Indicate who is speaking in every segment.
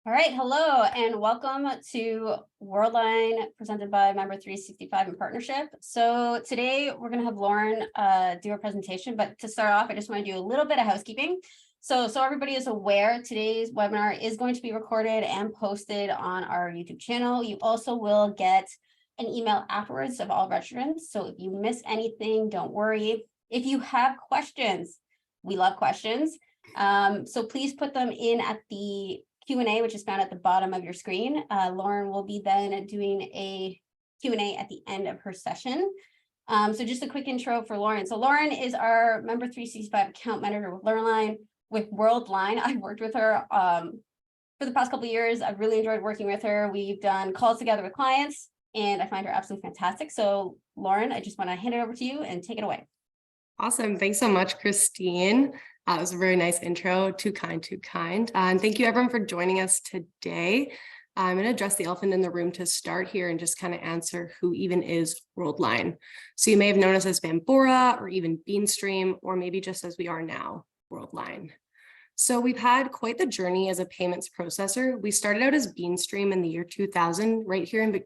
Speaker 1: All right, hello and welcome to Worldline presented by Member 365 in partnership. So today we're going to have Lauren do a presentation, but to start off, I just want to do a little bit of housekeeping. So everybody is aware, today's webinar is going to be recorded and posted on our YouTube channel. You also will get an email afterwards of all registrants. So if you miss anything, don't worry. If you have questions, we love questions. So please put them in at the Q&A, which is found at the bottom of your screen. Lauren will be then doing a Q&A at the end of her session. So just a quick intro for Lauren. So Lauren is our Member 365 account manager with Worldline. I've worked with her for the past couple of years. I've really enjoyed working with her. We've done calls together with clients, and I find her absolutely fantastic. So Lauren, I just want to hand it over to you and take it away.
Speaker 2: Awesome. Thanks so much, Christine. It was a very nice intro. Too kind, too kind. And thank you everyone for joining us today. I'm going to address the elephant in the room to start here and just kind of answer who even is Worldline. So you may have known us as Bambora or even Beanstream, or maybe just as we are now, Worldline. So we've had quite the journey as a payments processor. We started out as Beanstream in the year 2000, right here in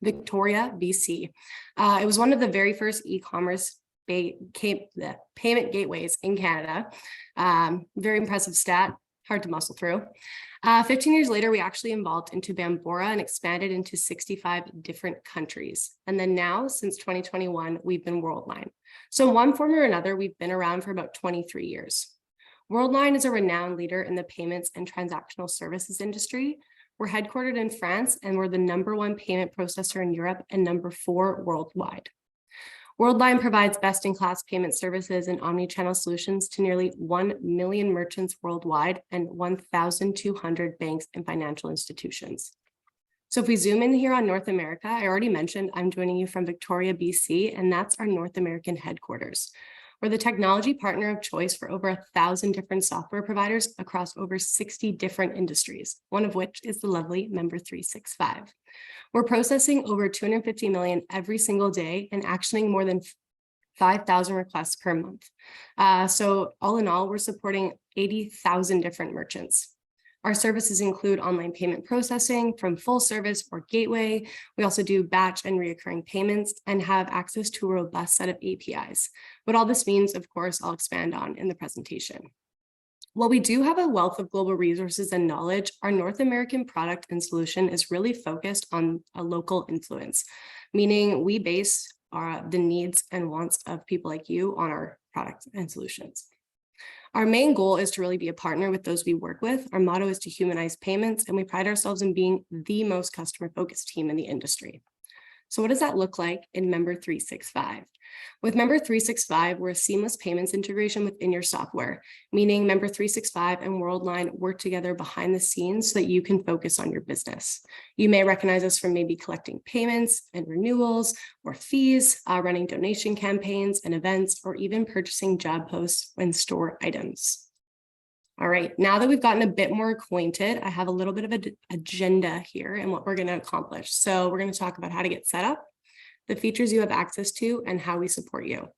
Speaker 2: Victoria, BC. It was one of the very first e-commerce payment gateways in Canada. Very impressive stat, hard to muscle through. 15 years later, we actually evolved into Bambora and expanded into 65 different countries. And then now, since 2021, we've been Worldline. So in one form or another, we've been around for about 23 years. Worldline is a renowned leader in the payments and transactional services industry. We're headquartered in France, and we're the #1 payment processor in Europe and #4 worldwide. Worldline provides best-in-class payment services and omni-channel solutions to nearly 1 million merchants worldwide and 1,200 banks and financial institutions. So if we zoom in here on North America, I already mentioned I'm joining you from Victoria, BC, and that's our North American headquarters. We're the technology partner of choice for over 1,000 different software providers across over 60 different industries, one of which is the lovely Member 365. We're processing over 250 million every single day and actioning more than 5,000 requests per month. So all in all, we're supporting 80,000 different merchants. Our services include online payment processing from full service or gateway. We also do batch and recurring payments and have access to a robust set of APIs. What all this means, of course, I'll expand on in the presentation. While we do have a wealth of global resources and knowledge, our North American product and solution is really focused on a local influence, meaning we base the needs and wants of people like you on our products and solutions. Our main goal is to really be a partner with those we work with. Our motto is to humanize payments, and we pride ourselves in being the most customer-focused team in the industry. So what does that look like in Member 365? With Member 365, we're a seamless payments integration within your software, meaning Member 365 and Worldline work together behind the scenes so that you can focus on your business. You may recognize us from maybe collecting payments and renewals or fees, running donation campaigns and events, or even purchasing job posts and store items. All right, now that we've gotten a bit more acquainted, I have a little bit of an agenda here and what we're going to accomplish. So we're going to talk about how to get set up, the features you have access to, and how we support you.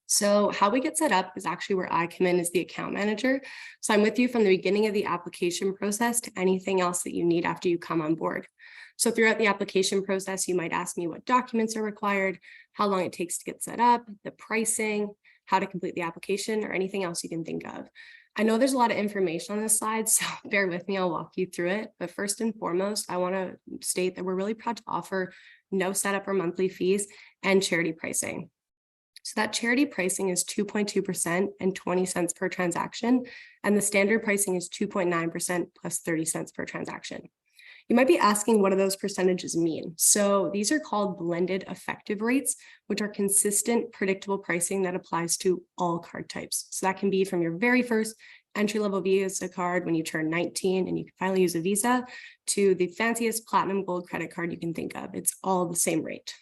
Speaker 2: So how we get set up is actually where I come in as the account manager. So I'm with you from the beginning of the application process to anything else that you need after you come on board. So throughout the application process, you might ask me what documents are required, how long it takes to get set up, the pricing, how to complete the application, or anything else you can think of. I know there's a lot of information on this slide, so bear with me, I'll walk you through it. But first and foremost, I want to state that we're really proud to offer no setup or monthly fees and charity pricing. So that charity pricing is 2.2% and 20 cents per transaction, and the standard pricing is 2.9% plus 30 cents per transaction. You might be asking, what do those percentages mean? So these are called blended effective rates, which are consistent, predictable pricing that applies to all card types. So that can be from your very first entry-level Visa card when you turn 19 and you can finally use a Visa, to the fanciest platinum gold credit card you can think of. It's all the same rate.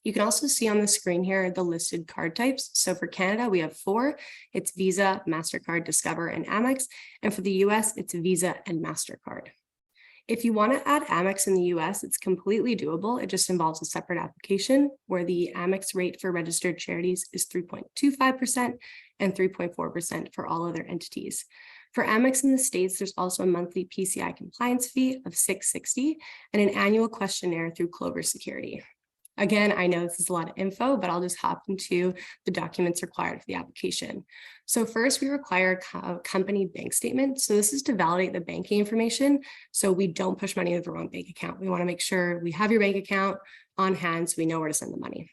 Speaker 2: You can also see on the screen here the listed card types. So for Canada, we have 4. It's Visa, MasterCard, Discover, and Amex. And for the US, it's Visa and MasterCard. If you want to add Amex in the US, it's completely doable. It just involves a separate application where the Amex rate for registered charities is 3.25% and 3.4% for all other entities. For Amex in the States, there's also a monthly PCI compliance fee of $660 and an annual questionnaire through Clover Security. Again, I know this is a lot of info, but I'll just hop into the documents required for the application. So first, we require a company bank statement. So this is to validate the banking information, so we don't push money into the wrong bank account. We want to make sure we have your bank account on hand so we know where to send the money.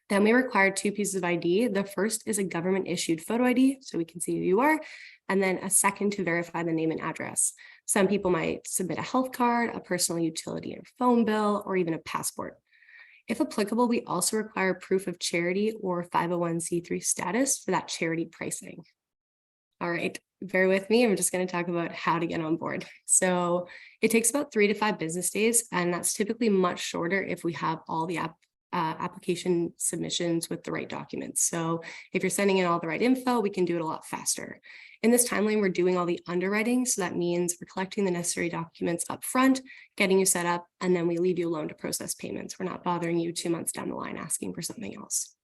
Speaker 2: Then we require 2 pieces of ID. The first is a government issued photo ID, so we can see who you are, and then a second to verify the name and address. Some people might submit a health card, a personal utility or phone bill, or even a passport. If applicable, we also require proof of charity or 501c3 status for that charity pricing. All right, bear with me. I'm just going to talk about how to get on board. So it takes about 3 to 5 business days, and that's typically much shorter if we have all the application submissions with the right documents. So if you're sending in all the right info, we can do it a lot faster. In this timeline, we're doing all the underwriting. So that means we're collecting the necessary documents up front, getting you set up, and then we leave you alone to process payments. We're not bothering you 2 months down the line asking for something else.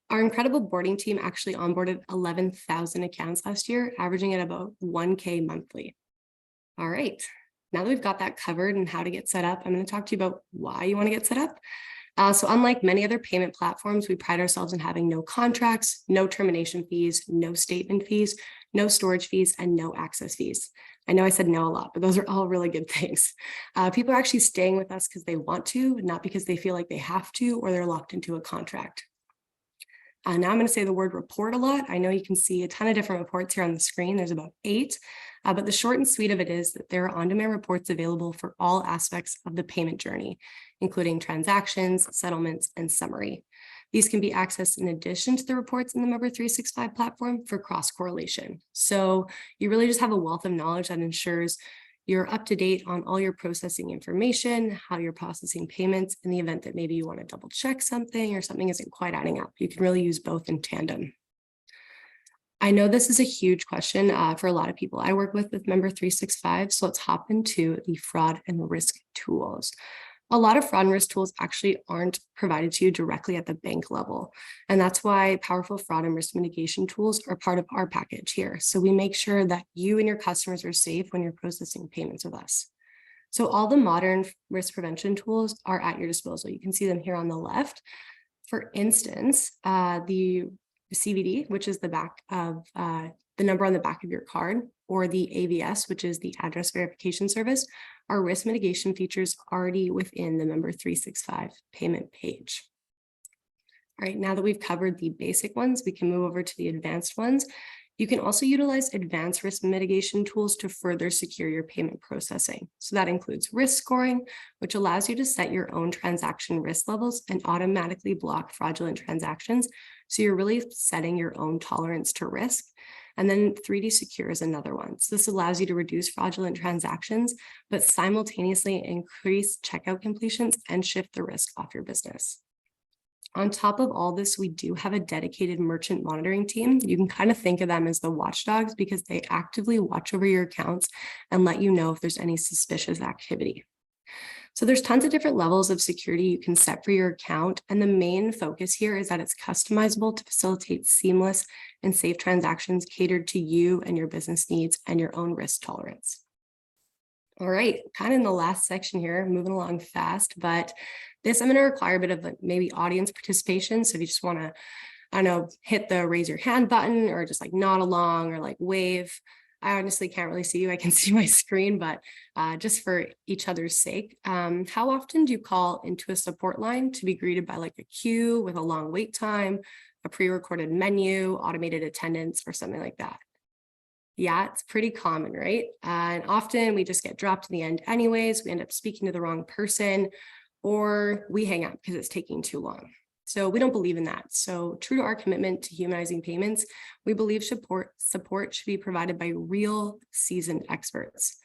Speaker 2: Our incredible boarding team actually onboarded 11,000 accounts last year, averaging at about 1K monthly. All right, now that we've got that covered and how to get set up, I'm going to talk to you about why you want to get set up. So unlike many other payment platforms, we pride ourselves in having no contracts, no termination fees, no statement fees, no storage fees, and no access fees. I know I said no a lot, but those are all really good things. People are actually staying with us because they want to, not because they feel like they have to, or they're locked into a contract. Now I'm going to say the word report a lot. I know you can see a ton of different reports here on the screen. There's about 8, but the short and sweet of it is that there are on-demand reports available for all aspects of the payment journey, including transactions, settlements, and summary. These can be accessed in addition to the reports in the Member 365 platform for cross-correlation. So you really just have a wealth of knowledge that ensures you're up to date on all your processing information, how you're processing payments in the event that maybe you want to double check something or something isn't quite adding up. You can really use both in tandem. I know this is a huge question for a lot of people I work with Member 365, so let's hop into the fraud and risk tools. A lot of fraud and risk tools actually aren't provided to you directly at the bank level. And that's why powerful fraud and risk mitigation tools are part of our package here. So we make sure that you and your customers are safe when you're processing payments with us. So all the modern risk prevention tools are at your disposal. You can see them here on the left. For instance, the CVD, which is the back of the number on the back of your card, or the AVS, which is the address verification service, are risk mitigation features already within the Member 365 payment page. All right, now that we've covered the basic ones, we can move over to the advanced ones. You can also utilize advanced risk mitigation tools to further secure your payment processing. So that includes risk scoring, which allows you to set your own transaction risk levels and automatically block fraudulent transactions. So you're really setting your own tolerance to risk. And then 3D Secure is another one. So this allows you to reduce fraudulent transactions, but simultaneously increase checkout completions and shift the risk off your business. On top of all this, we do have a dedicated merchant monitoring team. You can kind of think of them as the watchdogs because they actively watch over your accounts and let you know if there's any suspicious activity. So there's tons of different levels of security you can set for your account. And the main focus here is that it's customizable to facilitate seamless and safe transactions catered to you and your business needs and your own risk tolerance. All right, kind of in the last section here, moving along fast, but this I'm going to require a bit of maybe audience participation. So if you just want to, I don't know, hit the raise your hand button or just like nod along or like wave. I honestly can't really see you. I can see my screen, but just for each other's sake, how often do you call into a support line to be greeted by like a queue with a long wait time, a pre-recorded menu, automated attendance, or something like that? Yeah, it's pretty common, right? And often we just get dropped to the end anyways. We end up speaking to the wrong person, or we hang up because it's taking too long. So we don't believe in that. So true to our commitment to humanizing payments, we believe support should be provided by real seasoned experts.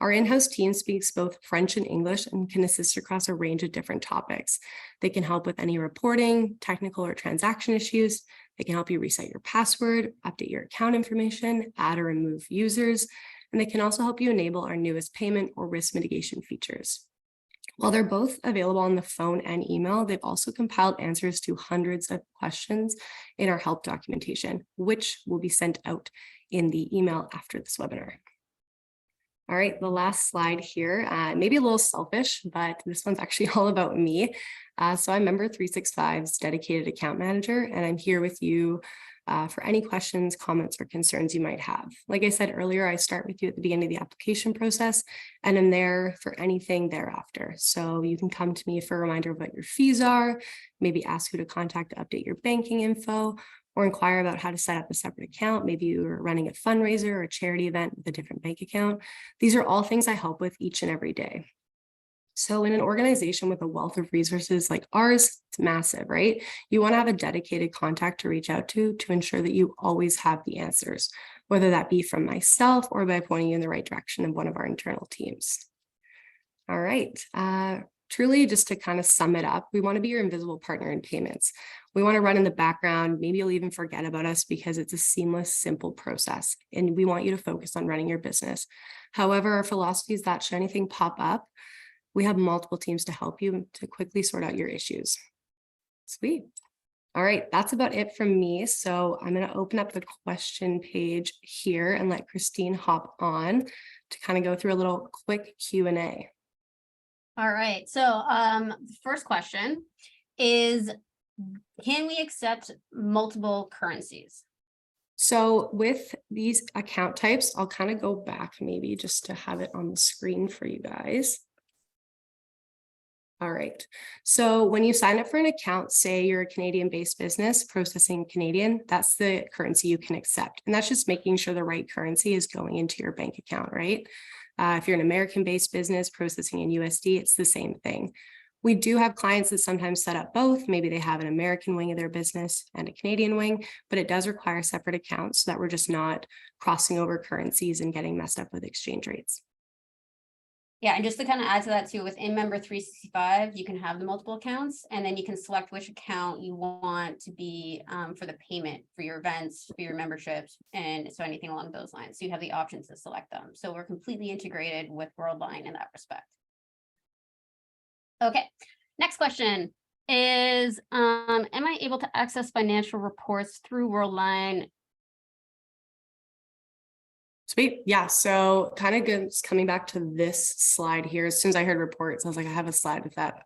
Speaker 2: Our in-house team speaks both French and English and can assist across a range of different topics. They can help with any reporting, technical or transaction issues. They can help you reset your password, update your account information, add or remove users, and they can also help you enable our newest payment or risk mitigation features. While they're both available on the phone and email, they've also compiled answers to hundreds of questions in our help documentation, which will be sent out in the email after this webinar. All right, the last slide here, maybe a little selfish, but this one's actually all about me. So I'm Member 365's dedicated account manager, and I'm here with you for any questions, comments, or concerns you might have. Like I said earlier, I start with you at the beginning of the application process, and I'm there for anything thereafter. So you can come to me for a reminder of what your fees are, maybe ask who to contact to update your banking info, or inquire about how to set up a separate account. Maybe you're running a fundraiser or a charity event with a different bank account. These are all things I help with each and every day. So in an organization with a wealth of resources like ours, it's massive, right? You want to have a dedicated contact to reach out to ensure that you always have the answers, whether that be from myself or by pointing you in the right direction of one of our internal teams. All right. Truly, just to kind of sum it up, we want to be your invisible partner in payments. We want to run in the background. Maybe you'll even forget about us because it's a seamless, simple process, and we want you to focus on running your business. However, our philosophy is that should anything pop up, we have multiple teams to help you to quickly sort out your issues. Sweet. All right, that's about it from me. So I'm going to open up the question page here and let Christine hop on to kind of go through a little quick Q&A.
Speaker 1: All right, so the first question is, can we accept multiple currencies?
Speaker 2: So with these account types, I'll kind of go back maybe just to have it on the screen for you guys. All right. So when you sign up for an account, say you're a Canadian-based business processing Canadian, that's the currency you can accept. And that's just making sure the right currency is going into your bank account, right? If you're an American-based business processing in USD, it's the same thing. We do have clients that sometimes set up both. Maybe they have an American wing of their business and a Canadian wing, but it does require separate accounts so that we're just not crossing over currencies and getting messed up with exchange rates.
Speaker 1: Yeah, and just to kind of add to that too, within Member 365, you can have the multiple accounts, and then you can select which account you want to be for the payment for your events, for your memberships, and so anything along those lines. So you have the options to select them. So we're completely integrated with Worldline in that respect. Okay, next question is, am I able to access financial reports through Worldline?
Speaker 2: Sweet. Yeah. So kind of good coming back to this slide here. As soon as I heard reports, I was like, I have a slide with that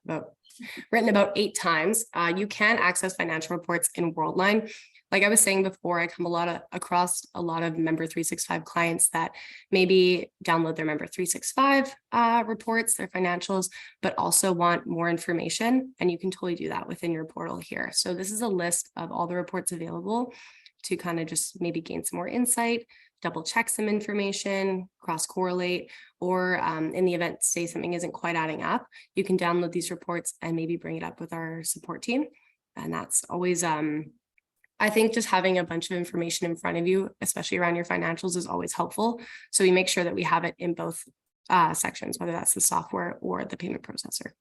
Speaker 2: written about 8 times. You can access financial reports in Worldline. Like I was saying before, I come across a lot of Member 365 clients that maybe download their Member 365 reports, their financials, but also want more information. And you can totally do that within your portal here. So this is a list of all the reports available to kind of just maybe gain some more insight, double check some information, cross correlate, or in the event, say something isn't quite adding up, you can download these reports and maybe bring it up with our support team. And that's always, I think just having a bunch of information in front of you, especially around your financials, is always helpful. So we make sure that we have it in both sections, whether that's the software or the payment processor.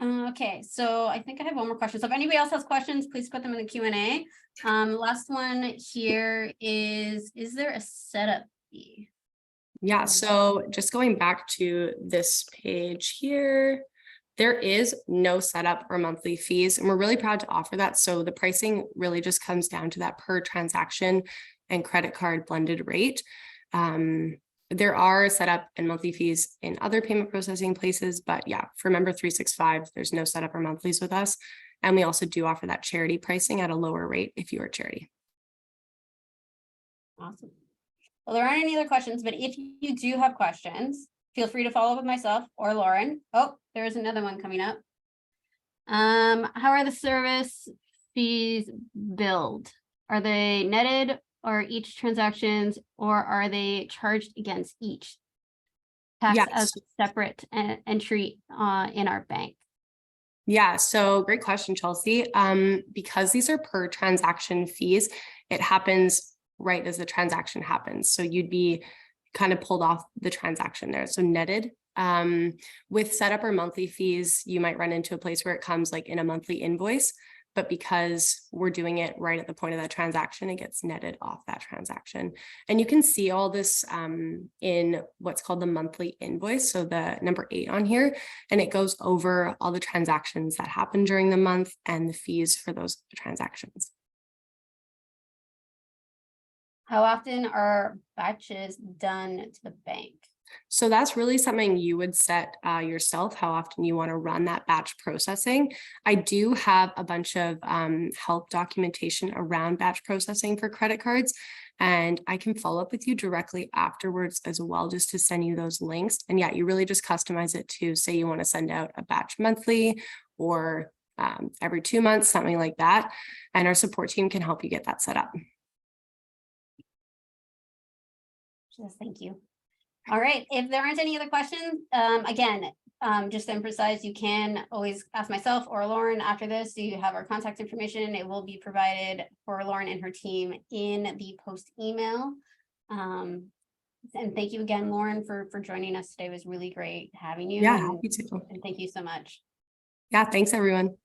Speaker 1: Okay, so I think I have one more question. So if anybody else has questions, please put them in the Q&A. Last one here is there a setup fee?
Speaker 2: Yeah, so just going back to this page here, there is no setup or monthly fees, and we're really proud to offer that. So the pricing really just comes down to that per transaction and credit card blended rate. There are setup and monthly fees in other payment processing places, but yeah, for Member 365, there's no setup or monthlies with us. And we also do offer that charity pricing at a lower rate if you are a charity.
Speaker 1: Awesome. Well, there aren't any other questions, but if you do have questions, feel free to follow up with myself or Lauren. Oh, there's another one coming up. How are the service fees billed? Are they netted or each transactions, or are they charged against each tax as a separate entry in our bank?
Speaker 2: Yeah, so great question, Chelsea. Because these are per transaction fees, it happens right as the transaction happens. So you'd be kind of pulled off the transaction there. So netted. With setup or monthly fees, you might run into a place where it comes like in a monthly invoice, but because we're doing it right at the point of that transaction, it gets netted off that transaction. And you can see all this in what's called the monthly invoice. So the number 8 on here, and it goes over all the transactions that happen during the month and the fees for those transactions.
Speaker 1: How often are batches done to the bank?
Speaker 2: So that's really something you would set yourself, how often you want to run that batch processing. I do have a bunch of help documentation around batch processing for credit cards, and I can follow up with you directly afterwards as well, just to send you those links. And yeah, you really just customize it to say you want to send out a batch monthly or every 2 months, something like that. And our support team can help you get that set up.
Speaker 1: Just thank you. All right, if there aren't any other questions, again, just to emphasize, you can always ask myself or Lauren after this. You have our contact information. It will be provided for Lauren and her team in the post email. And thank you again, Lauren, for joining us today. It was really great having you.
Speaker 2: Yeah, happy to.
Speaker 1: And thank you so much.
Speaker 2: Yeah, thanks everyone.